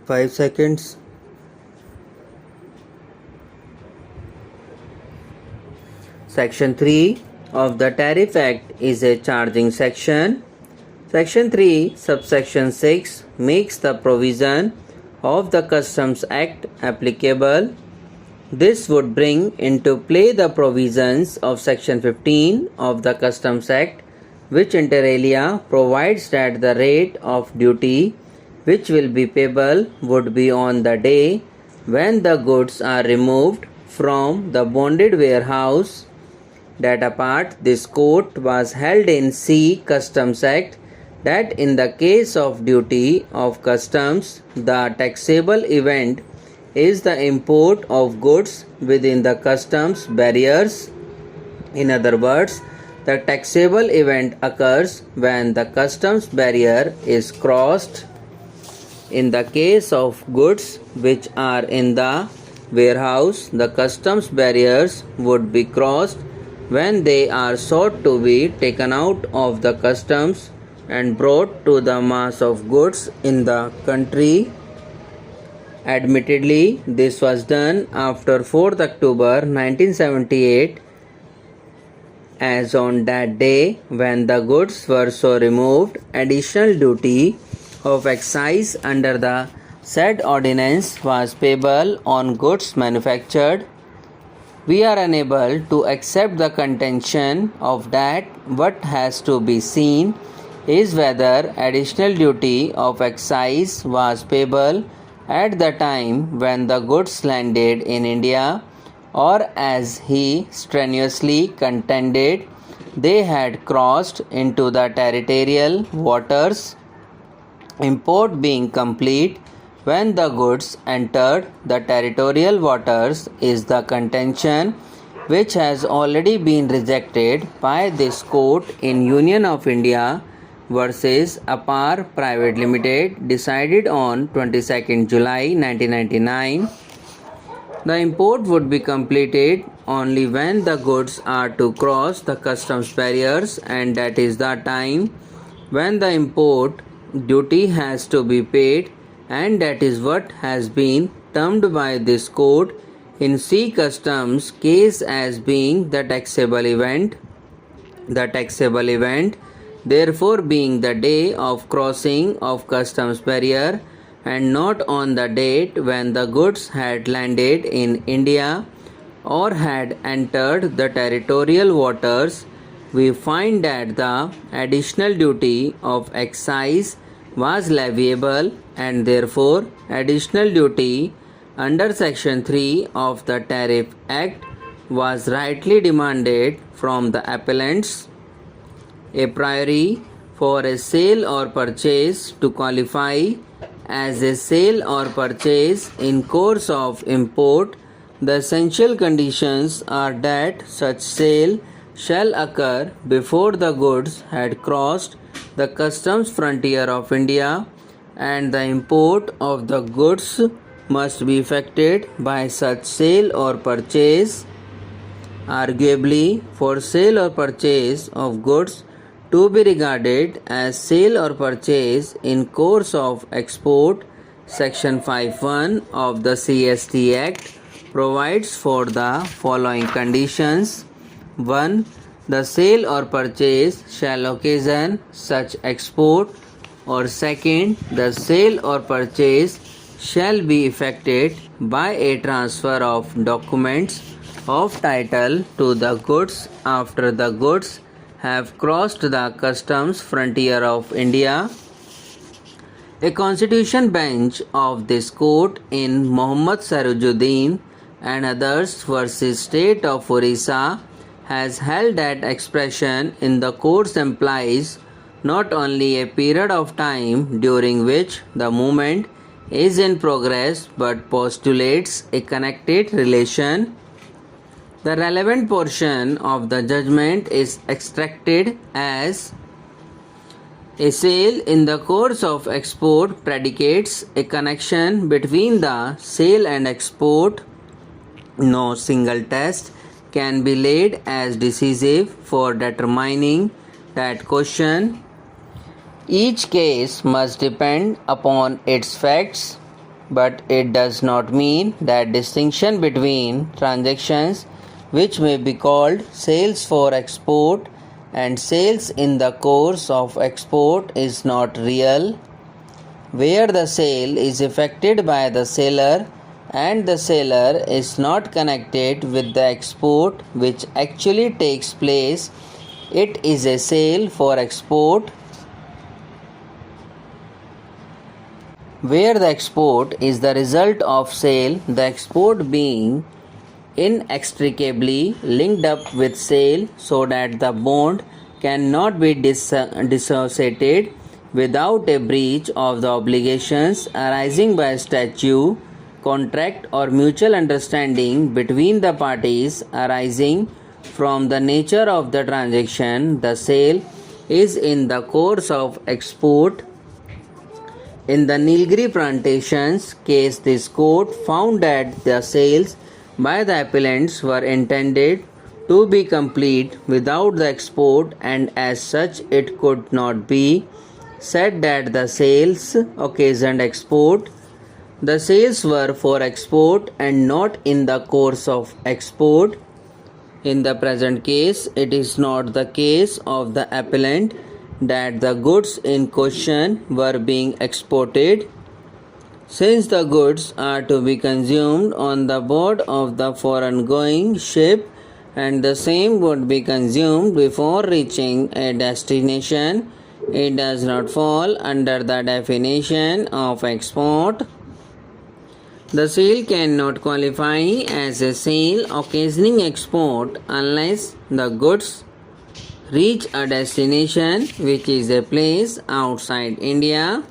5 seconds. Section 3 of the Tariff Act is a charging section. Section 3, subsection 6 makes the provision of the Customs Act applicable. This would bring into play the provisions of Section 15 of the Customs Act, which inter alia provides that the rate of duty which will be payable would be on the day when the goods are removed from the bonded warehouse. That apart, this court was held in C. Customs Act that in the case of duty of customs, the taxable event is the import of goods within the customs barriers. In other words, the taxable event occurs when the customs barrier is crossed. In the case of goods which are in the warehouse, the customs barriers would be crossed when they are sought to be taken out of the customs and brought to the mass of goods in the country. Admittedly, this was done after 4th October 1978, as on that day when the goods were so removed, additional duty of excise under the said ordinance was payable on goods manufactured. We are unable to accept the contention of that what has to be seen is whether additional duty of excise was payable at the time when the goods landed in India, or as he strenuously contended, they had crossed into the territorial waters, import being complete when the goods entered the territorial waters is the contention which has already been rejected by this court in Union of India versus APAR Private Limited, decided on 22nd July 1999. The import would be completed only when the goods are to cross the customs barriers, and that is the time when the import duty has to be paid, and that is what has been termed by this court in C. Customs case as being the taxable event. The taxable event therefore being the day of crossing of customs barrier and not on the date when the goods had landed in India or had entered the territorial waters, we find that the additional duty of excise was leviable, and therefore additional duty under Section 3 of the Tariff Act was rightly demanded from the appellants. A priori for a sale or purchase to qualify as a sale or purchase in course of import, the essential conditions are that such sale shall occur before the goods had crossed the customs frontier of India, and the import of the goods must be effected by such sale or purchase. Arguably, for sale or purchase of goods to be regarded as sale or purchase in course of export, Section 5(1) of the CST Act provides for the following conditions. 1. The sale or purchase shall occasion such export, or 2nd, the sale or purchase shall be effected by a transfer of documents of title to the goods after the goods have crossed the customs frontier of India. A constitution bench of this court in Muhammad Sirajuddin and others versus State of Orissa has held that expression in the courts implies not only a period of time during which the movement is in progress but postulates a connected relation. The relevant portion of the judgment is extracted as a sale in the course of export predicates a connection between the sale and export. No single test can be laid as decisive for determining that question. Each case must depend upon its facts. but it does not mean that distinction between transactions which may be called sales for export and sales in the course of export is not real, where the sale is effected by the seller and the seller is not connected with the export which actually takes place. It is a sale for export, where the export is the result of sale, the export being inextricably linked up with sale so that the bond cannot be dissociated without a breach of the obligations arising by statute, contract, or mutual understanding between the parties arising from the nature of the transaction. The sale is in the course of export. In the Nilgiri plantations case, this court found that the sales by the appellants were intended to be complete without the export, and as such it could not be said that the sales occasioned export. The sales were for export and not in the course of export. In the present case, it is not the case of the appellant that the goods in question were being exported, since the goods are to be consumed on the board of the foreign going ship and the same would be consumed before reaching a destination. It does not fall under the definition of export. The sale cannot qualify as a sale occasioning export unless the goods reach a destination which is a place outside India.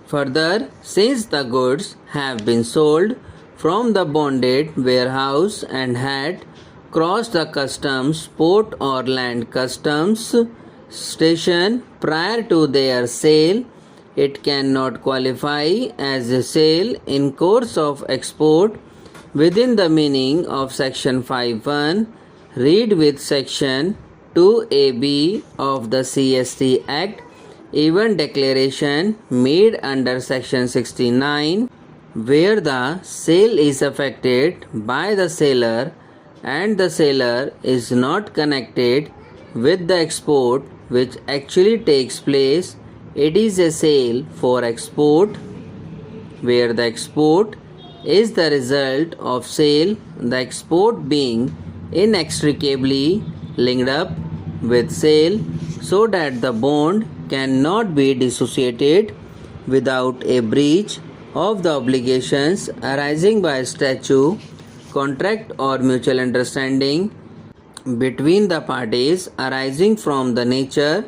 Further, since the goods have been sold from the bonded warehouse and had crossed the customs port or land customs station prior to their sale, it cannot qualify as a sale in course of export within the meaning of section 5(1). Read with section 2AB of the CST Act. Even declaration made under section 69 where the sale is effected by the seller and the seller is not connected with the export which actually takes place, it is a sale for export, where the export is the result of sale, the export being inextricably linked up with sale so that the bond cannot be dissociated without a breach of the obligations arising by statute, contract, or mutual understanding between the parties arising from the nature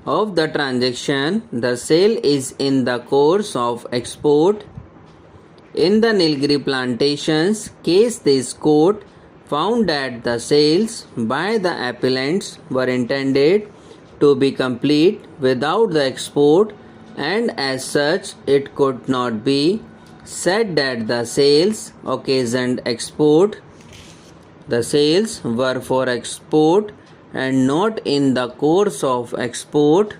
of the transaction. The sale is in the course of export. In the Nilgiri plantations case, this court found that the sales by the appellants were intended to be complete without the export, and as such it could not be said that the sales occasioned export. The sales were for export and not in the course of export.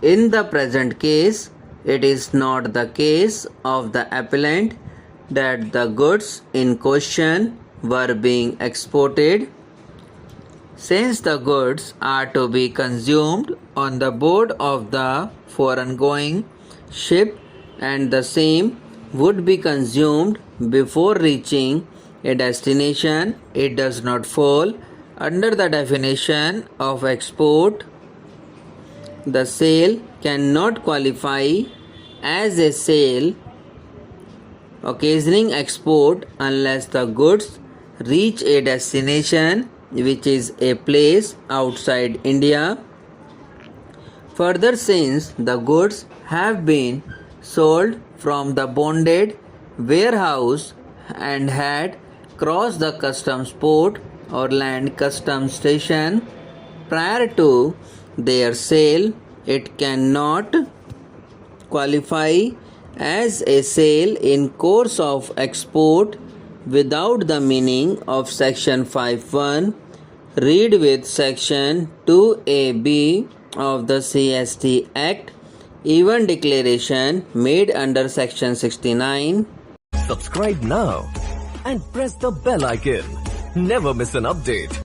In the present case, it is not the case of the appellant that the goods in question were being exported, since the goods are to be consumed on the board of the foreign going ship and the same would be consumed before reaching a destination. It does not fall under the definition of export. The sale cannot qualify as a sale occasioning export unless the goods reach a destination which is a place outside India. Further, since the goods have been sold from the bonded warehouse and had crossed the customs port or land customs station prior to their sale, it cannot qualify as a sale in course of export without the meaning of section 5(1). Read with section 2AB of the CST Act. even declaration made under Section 69. Subscribe now and press the bell icon. Never miss an update.